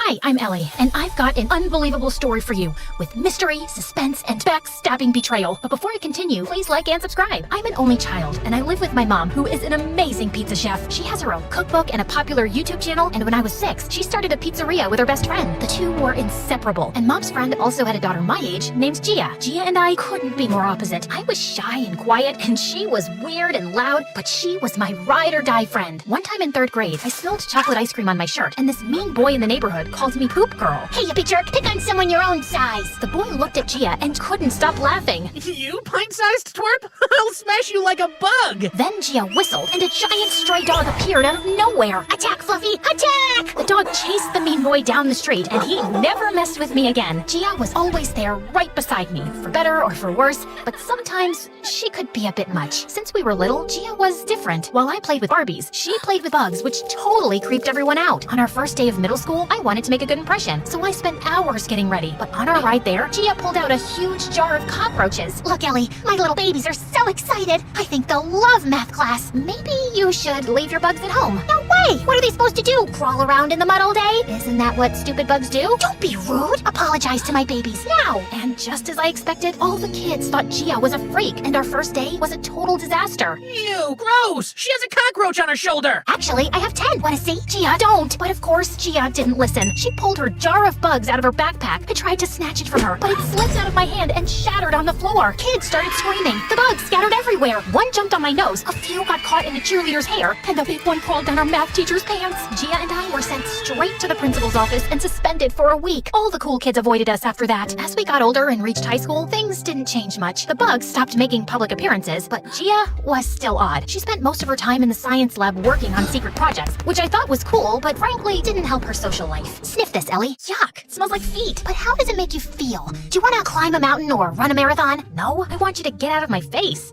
Hi, I'm Ellie, and I've got an unbelievable story for you with mystery, suspense, and backstabbing betrayal. But before I continue, please like and subscribe. I'm an only child, and I live with my mom, who is an amazing pizza chef. She has her own cookbook and a popular YouTube channel, and when I was 6, she started a pizzeria with her best friend. The two were inseparable, and Mom's friend also had a daughter my age named Gia. Gia and I couldn't be more opposite. I was shy and quiet, and she was weird and loud, but she was my ride-or-die friend. One time in 3rd grade, I spilled chocolate ice cream on my shirt, and this mean boy in the neighborhood called me Poop Girl. Hey, yippee jerk, pick on someone your own size. The boy looked at Gia and couldn't stop laughing. You pint-sized twerp? I'll smash you like a bug! Then Gia whistled, and a giant stray dog appeared out of nowhere. Attack, Fluffy, attack! The dog chased the mean boy down the street, and he never messed with me again. Gia was always there, right beside me, for better or for worse, but sometimes she could be a bit much. Since we were little, Gia was different. While I played with Barbies, she played with bugs, which totally creeped everyone out. On our first day of middle school, I wanted to make a good impression, so I spent hours getting ready. But on our ride there, Gia pulled out a huge jar of cockroaches. Look, Ellie, my little babies are so excited. I think they'll love math class. Maybe you should leave your bugs at home. No way! What are they supposed to do? Crawl around in the mud all day? Isn't that what stupid bugs do? Don't be rude! Apologize to my babies now! And just as I expected, all the kids thought Gia was a freak, and our first day was a total disaster. Ew, gross! She has a cockroach on her shoulder! Actually, I have 10. Wanna see? Gia, don't! But of course, Gia didn't listen. She pulled her jar of bugs out of her backpack. I tried to snatch it from her, but it slipped out of my hand and shattered on the floor. Kids started screaming. The bugs scattered everywhere. One jumped on my nose, a few got caught in the cheerleader's hair, and the big one crawled down our math teacher's pants. Gia and I were sent straight to the principal's office and suspended for a week. All the cool kids avoided us after that. As we got older and reached high school, things didn't change much. The bugs stopped making public appearances, but Gia was still odd. She spent most of her time in the science lab working on secret projects, which I thought was cool, but frankly didn't help her social life. Sniff this, Ellie. Yuck. It smells like feet. But how does it make you feel? Do you want to climb a mountain or run a marathon? No? I want you to get out of my face.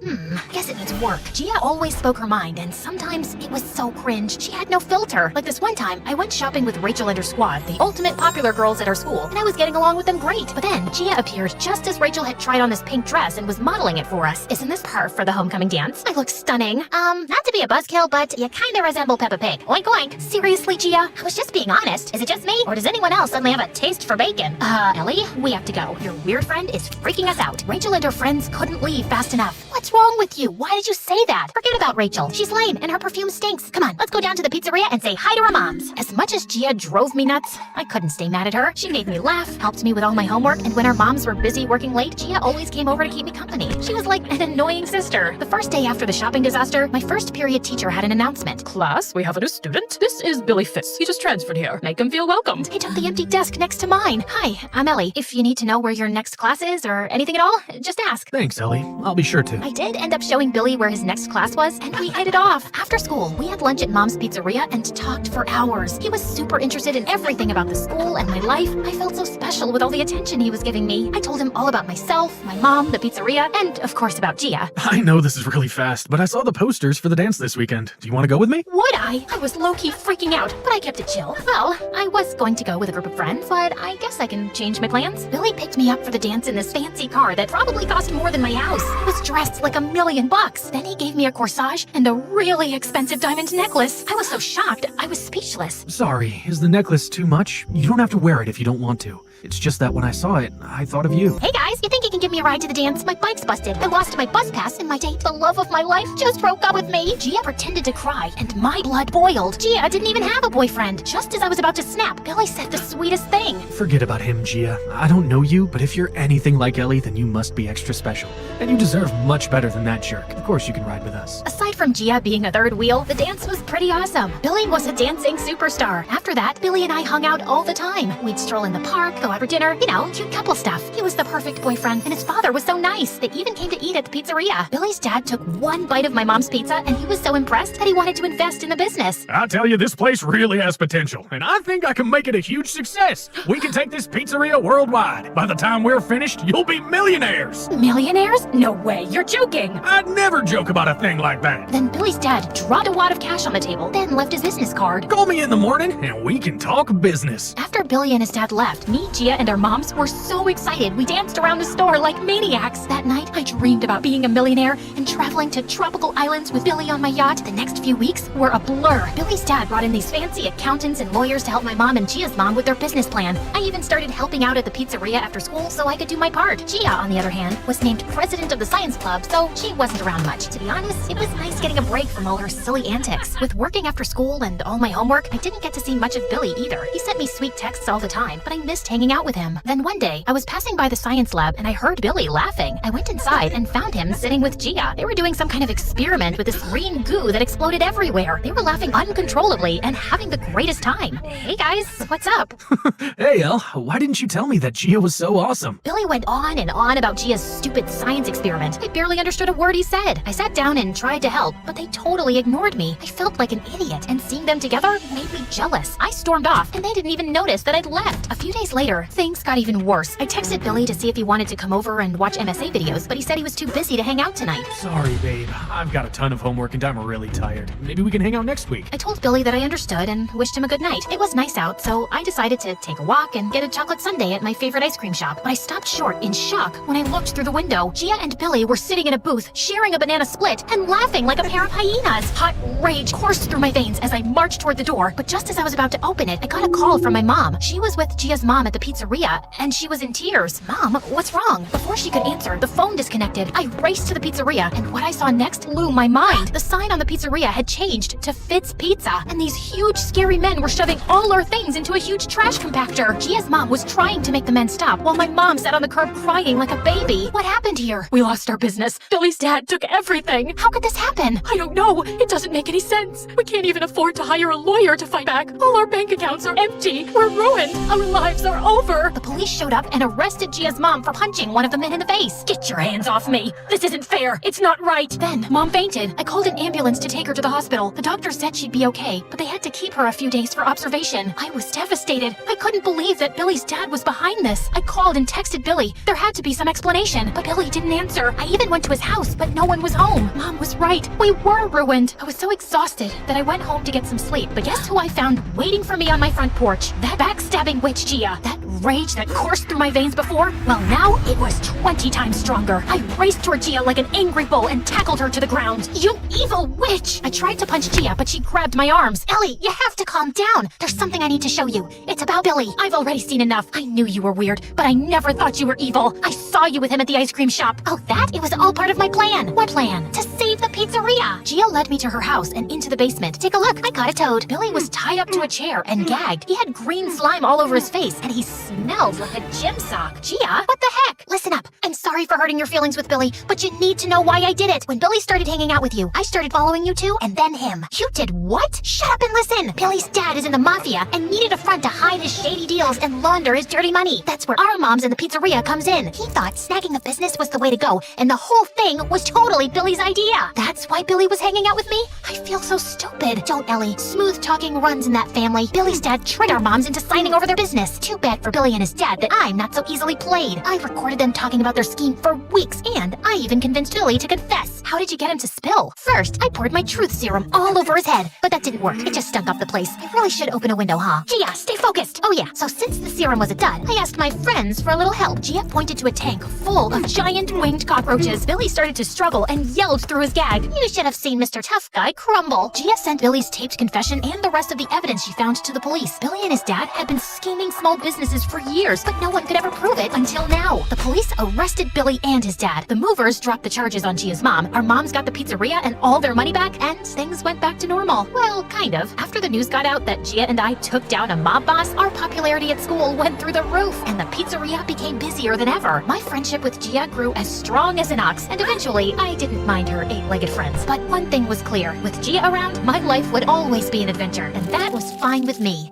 Guess it needs work. Gia always spoke her mind, and sometimes it was so cringe. She had no filter. Like this one time, I went shopping with Rachel and her squad, the ultimate popular girls at our school, and I was getting along with them great. But then Gia appeared just as Rachel had tried on this pink dress and was modeling it for us. Isn't this her for the homecoming dance? I look stunning. Not to be a buzzkill, but you kinda resemble Peppa Pig. Oink oink. Seriously, Gia? I was just being honest. Is it just me, or does anyone else suddenly have a taste for bacon? Ellie, we have to go. Your weird friend is freaking us out. Rachel and her friends couldn't leave fast enough. What's wrong with you? Why did you say that? Forget about Rachel. She's lame, and her perfume stinks. Come on, let's go down to the pizzeria and say hi to our moms. As much as Gia drove me nuts, I couldn't stay mad at her. She made me laugh, helped me with all my homework, and when our moms were busy working late, Gia always came over to keep me company. She was like an annoying sister. The first day after the shopping disaster, my first period teacher had an announcement. Class, we have a new student. This is Billy Fitz. He just transferred here. Make him feel welcomed. He took the empty desk next to mine. Hi, I'm Ellie. If you need to know where your next class is or anything at all, just ask. Thanks, Ellie. I'll be sure to. I did end up showing Billy where his next class was, and we hit it off. After school, we had lunch at Mom's Pizzeria and talked for hours. He was super interested in everything about the school and my life. I felt so special with all the attention he was giving me. I told him all about myself, my mom, the pizzeria, and of course about Gia. I know this is really fast, but I saw the posters for the dance this weekend. Do you want to go with me? Would I? I was low-key freaking out, but I kept it chill. Well, I was going to go with a group of friends, but I guess I can change my plans. Billy picked me up for the dance in this fancy car that probably cost more than my house. It was dressed like $1,000,000. Then he gave me a corsage and a really expensive diamond necklace. I was so shocked, I was speechless. Sorry, is the necklace too much? You don't have to wear it if you don't want to. It's just that when I saw it, I thought of you. Hey guys, you think you can give me a ride to the dance? My bike's busted. I lost my bus pass and my date, the love of my life, just broke up with me. Gia pretended to cry and my blood boiled. Gia didn't even have a boyfriend. Just as I was about to snap, Billy said the sweetest thing. Forget about him, Gia. I don't know you, but if you're anything like Ellie, then you must be extra special. And you deserve much better than that jerk. Of course you can ride with us. Aside from Gia being a third wheel, the dance was pretty awesome. Billy was a dancing superstar. After that, Billy and I hung out all the time. We'd stroll in the park, go out for dinner, you know, cute couple stuff. He was the perfect boyfriend, and his father was so nice. They even came to eat at the pizzeria. Billy's dad took one bite of my mom's pizza, and he was so impressed that he wanted to invest in the business. I tell you, this place really has potential, and I think I can make it a huge success. We can take this pizzeria worldwide. By the time we're finished, you'll be millionaires. Millionaires? No way, you're joking. I'd never joke about a thing like that. Then Billy's dad dropped a wad of cash on the table, then left his business card. Call me in the morning, and we can talk business. After Billy and his dad left, me, Gia and our moms were so excited we danced around the store like maniacs. That night, I dreamed about being a millionaire and traveling to tropical islands with Billy on my yacht. The next few weeks were a blur. Billy's dad brought in these fancy accountants and lawyers to help my mom and Gia's mom with their business plan. I even started helping out at the pizzeria after school so I could do my part. Gia, on the other hand, was named president of the science club, so she wasn't around much. To be honest, it was nice getting a break from all her silly antics. With working after school and all my homework, I didn't get to see much of Billy either. He sent me sweet texts all the time, but I missed hanging out with him. Then one day, I was passing by the science lab and I heard Billy laughing. I went inside and found him sitting with Gia. They were doing some kind of experiment with this green goo that exploded everywhere. They were laughing uncontrollably and having the greatest time. Hey guys, what's up? Hey, Elle, why didn't you tell me that Gia was so awesome? Billy went on and on about Gia's stupid science experiment. I barely understood a word he said. I sat down and tried to help, but they totally ignored me. I felt like an idiot, and seeing them together made me jealous. I stormed off, and they didn't even notice that I'd left. A few days later, things got even worse. I texted Billy to see if he wanted to come over and watch MSA videos, but he said he was too busy to hang out tonight. Sorry, babe. I've got a ton of homework and I'm really tired. Maybe we can hang out next week. I told Billy that I understood and wished him a good night. It was nice out, so I decided to take a walk and get a chocolate sundae at my favorite ice cream shop. But I stopped short in shock when I looked through the window. Gia and Billy were sitting in a booth, sharing a banana split and laughing like a pair of hyenas. Hot rage coursed through my veins as I marched toward the door, but just as I was about to open it, I got a call from my mom. She was with Gia's mom at the pizzeria, and she was in tears. Mom, what's wrong? Before she could answer, the phone disconnected. I raced to the pizzeria, and what I saw next blew my mind. The sign on the pizzeria had changed to Fitz Pizza, and these huge, scary men were shoving all our things into a huge trash compactor. Gia's mom was trying to make the men stop, while my mom sat on the curb crying like a baby. What happened here? We lost our business. Billy's dad took everything. How could this happen? I don't know. It doesn't make any sense. We can't even afford to hire a lawyer to fight back. All our bank accounts are empty. We're ruined. Our lives are over. The police showed up and arrested Gia's mom for punching one of the men in the face. Get your hands off me. This isn't fair. It's not right. Then, Mom fainted. I called an ambulance to take her to the hospital. The doctor said she'd be okay, but they had to keep her a few days for observation. I was devastated. I couldn't believe that Billy's dad was behind this. I called and texted Billy. There had to be some explanation, but Billy didn't answer. I even went to his house, but no one was home. Mom was right. We were ruined. I was so exhausted that I went home to get some sleep. But guess who I found waiting for me on my front porch? That backstabbing witch Gia. That rage that coursed through my veins before? Well, now it was 20 times stronger. I raced toward Gia like an angry bull and tackled her to the ground. You evil witch! I tried to punch Gia, but she grabbed my arms. Ellie, you have to calm down. There's something I need to show you. It's about Billy. I've already seen enough. I knew you were weird, but I never thought you were evil. I saw you with him at the ice cream shop. Oh, that? It was all part of my plan. What plan? To save the pizzeria. Gia led me to her house and into the basement. Take a look. I caught a toad. Billy was tied up to a chair and gagged. He had green slime all over his face, and he smelled like a gym sock. Gia, what the heck? Listen up. I'm sorry for hurting your feelings with Billy, but you need to know why I did it. When Billy started hanging out with you, I started following you too, and then him. You did what? Shut up and listen. Billy's dad is in the mafia and needed a front to hide his shady deals and launder his dirty money. That's where our moms in the pizzeria comes in. He thought snagging a business was the way to go, and the whole thing was totally Billy's idea. That's why Billy was hanging out with me? I feel so stupid. Don't, Ellie. Smooth talking runs in that family. Billy's dad tricked our moms into signing over their business. Too bad for Billy and his dad that I'm not so easily played. I recorded them talking about their scheme for weeks, and I even convinced Billy to confess. How did you get him to spill? First, I poured my truth serum all over his head, but that didn't work. It just stunk off the place. I really should open a window, huh? Gia, stay focused. Oh yeah, so since the serum was a dud, I asked my friends for a little help. Gia pointed to a tank full of giant winged cockroaches. Billy started to struggle and yelled through his gag. You should have seen Mr. Tough Guy crumble. Gia sent Billy's taped confession and the rest of the evidence she found to the police. Billy and his dad had been scheming small businesses for years, but no one could ever prove it until now. The police arrested Billy and his dad. The movers dropped the charges on Gia's mom. Our moms got the pizzeria and all their money back, and things went back to normal. Well, kind of. After the news got out that Gia and I took down a mob boss, our popularity at school went through the roof, and the pizzeria became busier than ever. My friendship with Gia grew as strong as an ox, and eventually, I didn't mind her eight-legged friends. But one thing was clear. With Gia around, my life would always be an adventure, and that was fine with me.